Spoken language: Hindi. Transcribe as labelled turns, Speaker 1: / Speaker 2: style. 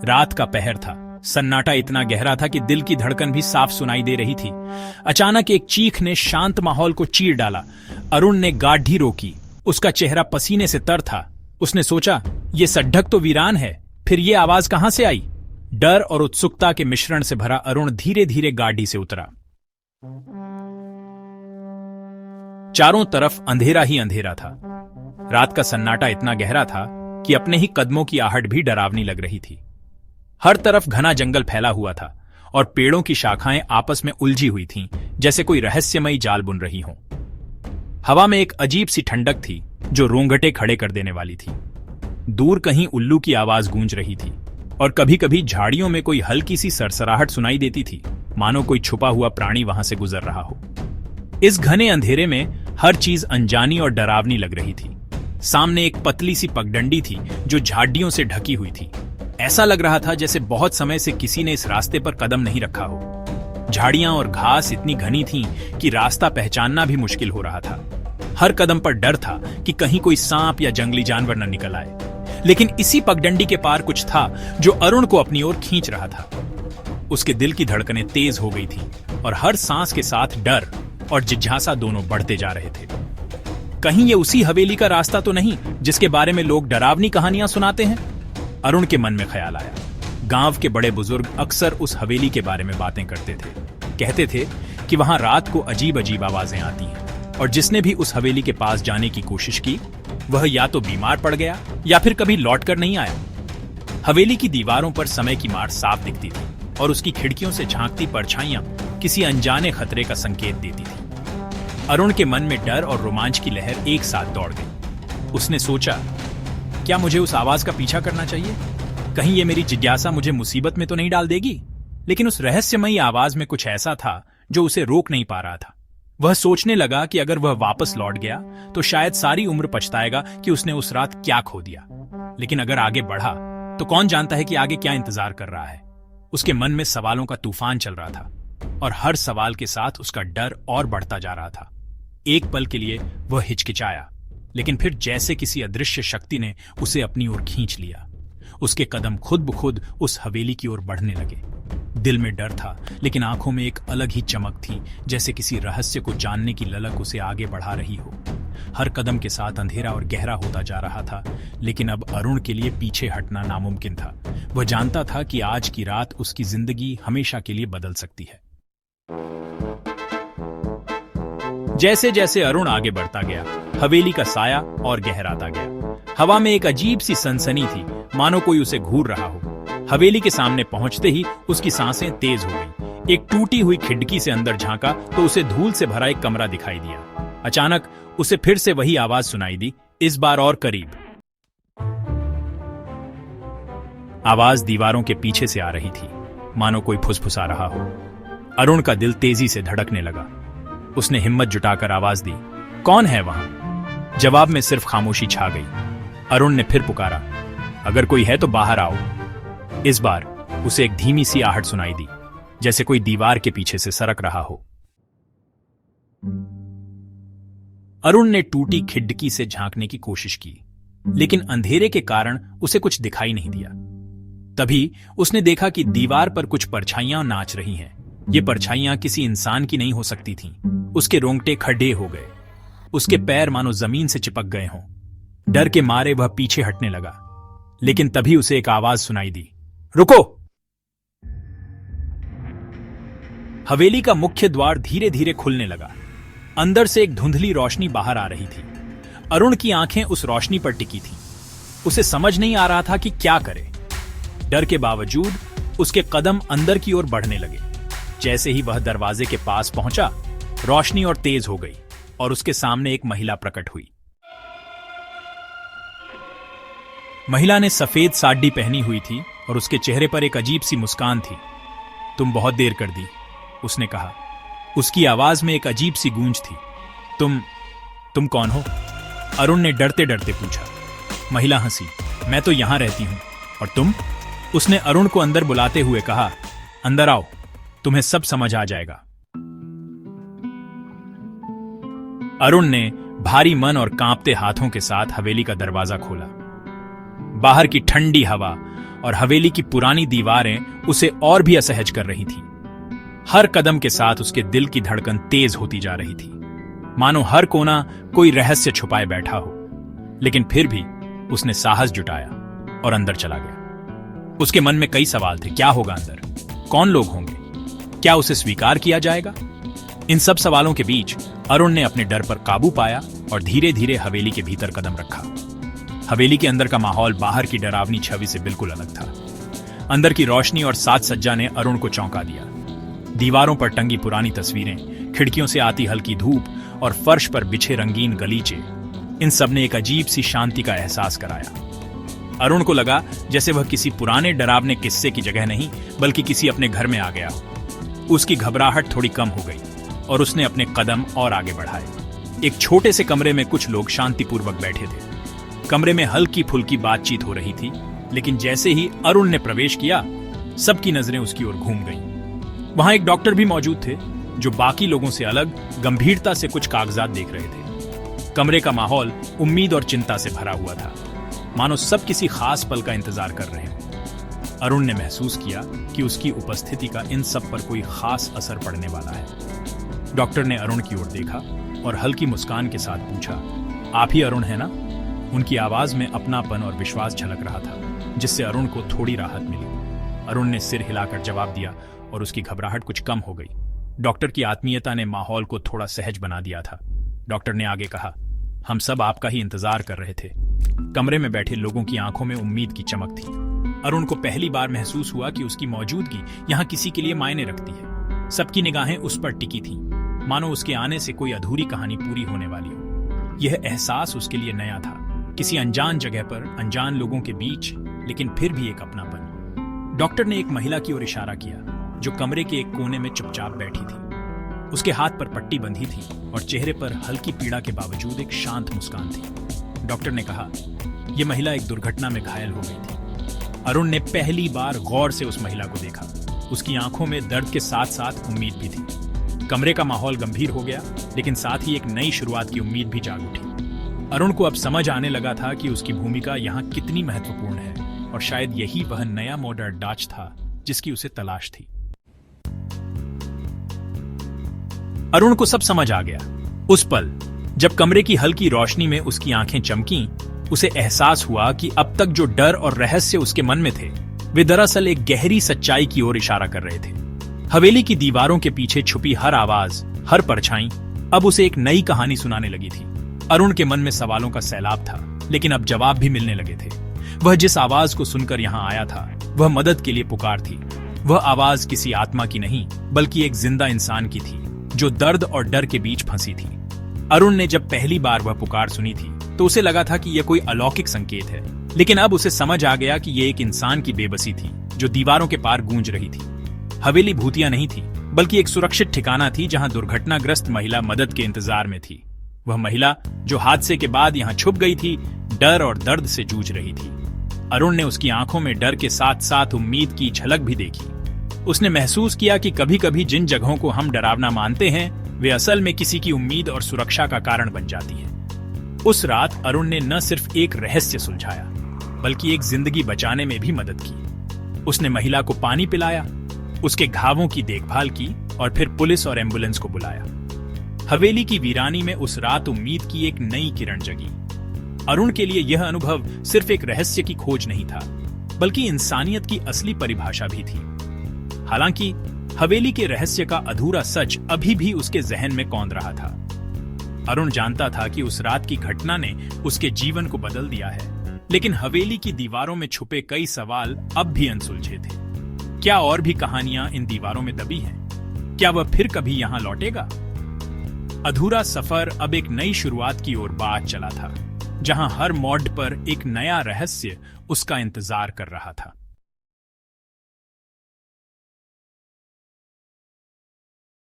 Speaker 1: रात का पहर था। सन्नाटा इतना गहरा था कि दिल की धड़कन भी साफ सुनाई दे रही थी। अचानक एक चीख ने शांत माहौल को चीर डाला। अरुण ने गाड़ी रोकी। उसका चेहरा पसीने से तर था। उसने सोचा, ये सड्ढक तो वीरान है, फिर ये आवाज कहां से आई? डर और उत्सुकता के मिश्रण से भरा अरुण धीरे धीरे गाड़ी से उतरा। चारों तरफ अंधेरा ही अंधेरा था। रात का सन्नाटा इतना गहरा था कि अपने ही कदमों की आहट भी डरावनी लग रही थी। हर तरफ घना जंगल फैला हुआ था और पेड़ों की शाखाएं आपस में उलझी हुई थीं, जैसे कोई रहस्यमयी जाल बुन रही हों। हवा में एक अजीब सी ठंडक थी जो रोंगटे खड़े कर देने वाली थी। दूर कहीं उल्लू की आवाज गूंज रही थी और कभी कभी झाड़ियों में कोई हल्की सी सरसराहट सुनाई देती थी, मानो कोई छुपा हुआ प्राणी वहां से गुजर रहा हो। इस घने अंधेरे में हर चीज अनजानी और डरावनी लग रही थी। सामने एक पतली सी पगडंडी थी जो झाड़ियों से ढकी हुई थी। ऐसा लग रहा था जैसे बहुत समय से किसी ने इस रास्ते पर कदम नहीं रखा हो। झाड़ियां और घास इतनी घनी थीं कि रास्ता पहचानना भी मुश्किल हो रहा था। हर कदम पर डर था कि कहीं कोई सांप या जंगली जानवर न निकल आए। लेकिन इसी पगडंडी के पार कुछ था जो अरुण को अपनी ओर खींच रहा था। उसके दिल की धड़कनें तेज हो गई थी और हर सांस के साथ डर और जिज्ञासा दोनों बढ़ते जा रहे थे। कहीं ये उसी हवेली का रास्ता तो नहीं जिसके बारे में लोग डरावनी कहानियां सुनाते हैं? अरुण के मन में ख्याल आया। गांव के बड़े बुजुर्ग अक्सर उस हवेली के बारे में बातें करते थे। कहते थे कि वहां रात को अजीब अजीब आवाजें आती हैं और जिसने भी उस हवेली के पास जाने की कोशिश की वह या तो बीमार पड़ गया या फिर कभी लौट कर नहीं आया। हवेली की दीवारों पर समय की मार साफ दिखती थी और उसकी खिड़कियों से झांकती परछाइयां किसी अनजाने खतरे का संकेत देती थी। अरुण के मन में डर और रोमांच की लहर एक साथ दौड़ गई। उसने सोचा, क्या मुझे उस आवाज का पीछा करना चाहिए? कहीं ये मेरी जिज्ञासा मुझे मुसीबत में तो नहीं डाल देगी? लेकिन उस रहस्यमयी आवाज में कुछ ऐसा था जो उसे रोक नहीं पा रहा था। वह सोचने लगा कि अगर वह वापस लौट गया तो शायद सारी उम्र पछताएगा कि उसने उस रात क्या खो दिया। लेकिन अगर आगे बढ़ा तो कौन जानता है कि आगे क्या इंतजार कर रहा है। उसके मन में सवालों का तूफान चल रहा था और हर सवाल के साथ उसका डर और बढ़ता जा रहा था। एक पल के लिए वह हिचकिचाया, लेकिन फिर जैसे किसी अदृश्य शक्ति ने उसे अपनी ओर खींच लिया। उसके कदम खुद ब खुद उस हवेली की ओर बढ़ने लगे। दिल में डर था, लेकिन आंखों में एक अलग ही चमक थी, जैसे किसी रहस्य को जानने की ललक उसे आगे बढ़ा रही हो। हर कदम के साथ अंधेरा और गहरा होता जा रहा था, लेकिन अब अरुण के लिए पीछे हटना नामुमकिन था। वह जानता था कि आज की रात उसकी जिंदगी हमेशा के लिए बदल सकती है। जैसे जैसे अरुण आगे बढ़ता गया, हवेली का साया और गहराता गया। हवा में एक अजीब सी सनसनी थी, मानो कोई उसे घूर रहा हो। हवेली के सामने पहुंचते ही उसकी सांसें तेज हो गईं। एक टूटी हुई खिड़की से अंदर झांका तो उसे धूल से भरा एक कमरा दिखाई दिया। अचानक उसे फिर से वही आवाज सुनाई दी, इस बार और करीब। आवाज दीवारों के पीछे से आ रही थी, मानो कोई फुसफुसा रहा हो। अरुण का दिल तेजी से धड़कने लगा। उसने हिम्मत जुटाकर आवाज दी, कौन है वहां? जवाब में सिर्फ खामोशी छा गई। अरुण ने फिर पुकारा, अगर कोई है तो बाहर आओ। इस बार उसे एक धीमी सी आहट सुनाई दी, जैसे कोई दीवार के पीछे से सरक रहा हो। अरुण ने टूटी खिड़की से झांकने की कोशिश की, लेकिन अंधेरे के कारण उसे कुछ दिखाई नहीं दिया। तभी उसने देखा कि दीवार पर कुछ परछाइयां नाच रही हैं। ये परछाइयां किसी इंसान की नहीं हो सकती थीं। उसके रोंगटे खड़े हो गए। उसके पैर मानो जमीन से चिपक गए हों। डर के मारे वह पीछे हटने लगा, लेकिन तभी उसे एक आवाज सुनाई दी, रुको! हवेली का मुख्य द्वार धीरे धीरे खुलने लगा। अंदर से एक धुंधली रोशनी बाहर आ रही थी। अरुण की आंखें उस रोशनी पर टिकी थीं। उसे समझ नहीं आ रहा था कि क्या करे। डर के बावजूद उसके कदम अंदर की ओर बढ़ने लगे। जैसे ही वह दरवाजे के पास पहुंचा, रोशनी और तेज हो गई और उसके सामने एक महिला प्रकट हुई। महिला ने सफेद साड़ी पहनी हुई थी और उसके चेहरे पर एक अजीब सी मुस्कान थी। तुम बहुत देर कर दी, उसने कहा। उसकी आवाज में एक अजीब सी गूंज थी। तुम कौन हो? अरुण ने डरते डरते पूछा। महिला हंसी, मैं तो यहां रहती हूं। और तुम? उसने अरुण को अंदर बुलाते हुए कहा, अंदर आओ, तुम्हें सब समझ आ जाएगा। अरुण ने भारी मन और कांपते हाथों के साथ हवेली का दरवाजा खोला। बाहर की ठंडी हवा और हवेली की पुरानी दीवारें उसे और भी असहज कर रही थीं। हर कदम के साथ उसके दिल की धड़कन तेज होती जा रही थी, मानो हर कोना कोई रहस्य छुपाए बैठा हो। लेकिन फिर भी उसने साहस जुटाया और अंदर चला गया। उसके मन में कई सवाल थे। क्या होगा अंदर? कौन लोग होंगे? क्या उसे स्वीकार किया जाएगा? इन सब सवालों के बीच अरुण ने अपने डर पर काबू पाया और धीरे धीरे हवेली के भीतर कदम रखा। हवेली के अंदर का माहौल बाहर की डरावनी छवि से बिल्कुल अलग था। अंदर की रोशनी और साज सज्जा ने अरुण को चौंका दिया। दीवारों पर टंगी पुरानी तस्वीरें, खिड़कियों से आती हल्की धूप और फर्श पर बिछे रंगीन गलीचे, इन सब ने एक अजीब सी शांति का एहसास कराया। अरुण को लगा जैसे वह किसी पुराने डरावने किस्से की जगह नहीं बल्कि किसी अपने घर में आ गया। उसकी घबराहट थोड़ी कम हो गई और उसने अपने कदम और आगे बढ़ाए। एक छोटे से कमरे में कुछ लोग शांतिपूर्वक बैठे थे। कमरे में हल्की फुल्की बातचीत हो रही थी, लेकिन जैसे ही अरुण ने प्रवेश किया, सबकी नजरें उसकी ओर घूम गईं। वहां एक डॉक्टर भी मौजूद थे, जो बाकी लोगों से अलग गंभीरता से कुछ कागजात देख रहे थे। कमरे का माहौल उम्मीद और चिंता से भरा हुआ था, मानो सब किसी खास पल का इंतजार कर रहे हैं। अरुण ने महसूस किया कि उसकी उपस्थिति का इन सब पर कोई खास असर पड़ने वाला है। डॉक्टर ने अरुण की ओर देखा और हल्की मुस्कान के साथ पूछा, आप ही अरुण है ना? उनकी आवाज में अपनापन और विश्वास झलक रहा था, जिससे अरुण को थोड़ी राहत मिली। अरुण ने सिर हिलाकर जवाब दिया और उसकी घबराहट कुछ कम हो गई। डॉक्टर की आत्मीयता ने माहौल को थोड़ा सहज बना दिया था। डॉक्टर ने आगे कहा, हम सब आपका ही इंतजार कर रहे थे। कमरे में बैठे लोगों की आंखों में उम्मीद की चमक थी। अरुण को पहली बार महसूस हुआ कि उसकी मौजूदगी यहाँ किसी के लिए मायने रखती है। सबकी निगाहें उस पर टिकी थीं, मानो उसके आने से कोई अधूरी कहानी पूरी होने वाली हो। यह एहसास उसके लिए नया था, किसी अनजान जगह पर, अनजान लोगों के बीच, लेकिन फिर भी एक अपनापन। डॉक्टर ने एक महिला की ओर इशारा किया, जो कमरे के एक कोने में चुपचाप बैठी थी। उसके हाथ पर पट्टी बंधी थी और चेहरे पर हल्की पीड़ा के बावजूद एक शांत मुस्कान थी। डॉक्टर ने कहा, यह महिला एक दुर्घटना में घायल हो गई थी। अरुण ने पहली बार गौर से उस महिला को देखा। उसकी आंखों में दर्द के साथ साथ उम्मीद भी थी। कमरे का माहौल गंभीर हो गया, लेकिन साथ ही एक नई शुरुआत की उम्मीद भी जाग उठी। अरुण को अब समझ आने लगा था कि उसकी भूमिका यहाँ कितनी महत्वपूर्ण है, और शायद यही वह नया मॉडर्न डाच था जिसकी उसे तलाश थी। अरुण को सब समझ आ गया। उस पल जब कमरे की हल्की रोशनी में उसकी आंखें चमकीं, उसे एहसास हुआ कि अब तक जो डर और रहस्य उसके मन में थे, वे दरअसल एक गहरी सच्चाई की ओर इशारा कर रहे थे। हवेली की दीवारों के पीछे छुपी हर आवाज, हर परछाई अब उसे एक नई कहानी सुनाने लगी थी। अरुण के मन में सवालों का सैलाब था, लेकिन अब जवाब भी मिलने लगे थे। वह जिस आवाज को सुनकर यहाँ आया था, वह मदद के लिए पुकार थी। वह आवाज किसी आत्मा की नहीं, बल्कि एक जिंदा इंसान की थी, जो दर्द और डर के बीच फंसी थी। अरुण ने जब पहली बार वह पुकार सुनी थी, तो उसे लगा था कि यह कोई अलौकिक संकेत है, लेकिन अब उसे समझ आ गया कि यह एक इंसान की बेबसी थी, जो दीवारों के पार गूंज रही थी। हवेली भूतिया नहीं थी, बल्कि एक सुरक्षित ठिकाना थी, जहां दुर्घटनाग्रस्त महिला मदद के इंतजार में थी। वह महिला जो हादसे के बाद यहाँ छुप गई थी, डर और दर्द से जूझ रही थी। अरुण ने उसकी आंखों में डर के साथ साथ उम्मीद की झलक भी देखी। उसने महसूस किया कि कभी कभी जिन जगहों को हम डरावना मानते हैं, वे असल में किसी की उम्मीद और सुरक्षा का कारण बन जाती हैं। उस रात अरुण ने न सिर्फ एक रहस्य सुलझाया, बल्कि एक जिंदगी बचाने में भी मदद की। उसने महिला को पानी पिलाया, उसके घावों की देखभाल की और फिर पुलिस और एम्बुलेंस को बुलाया। हवेली की वीरानी में उस रात उम्मीद की एक नई किरण जगी। अरुण के लिए यह अनुभव सिर्फ एक रहस्य की खोज नहीं था, बल्कि इंसानियत की असली परिभाषा भी थी। हालांकि हवेली के रहस्य का अधूरा सच अभी भी उसके जहन में कौंध रहा था। अरुण जानता था कि उस रात की घटना ने उसके जीवन को बदल दिया है, लेकिन हवेली की दीवारों में छुपे कई सवाल अब भी अनसुलझे थे। क्या और भी कहानियां इन दीवारों में दबी हैं? क्या वह फिर कभी यहां लौटेगा? अधूरा सफर अब एक नई शुरुआत की ओर बात चला था, जहां हर मोड़ पर एक नया रहस्य उसका इंतजार कर रहा था।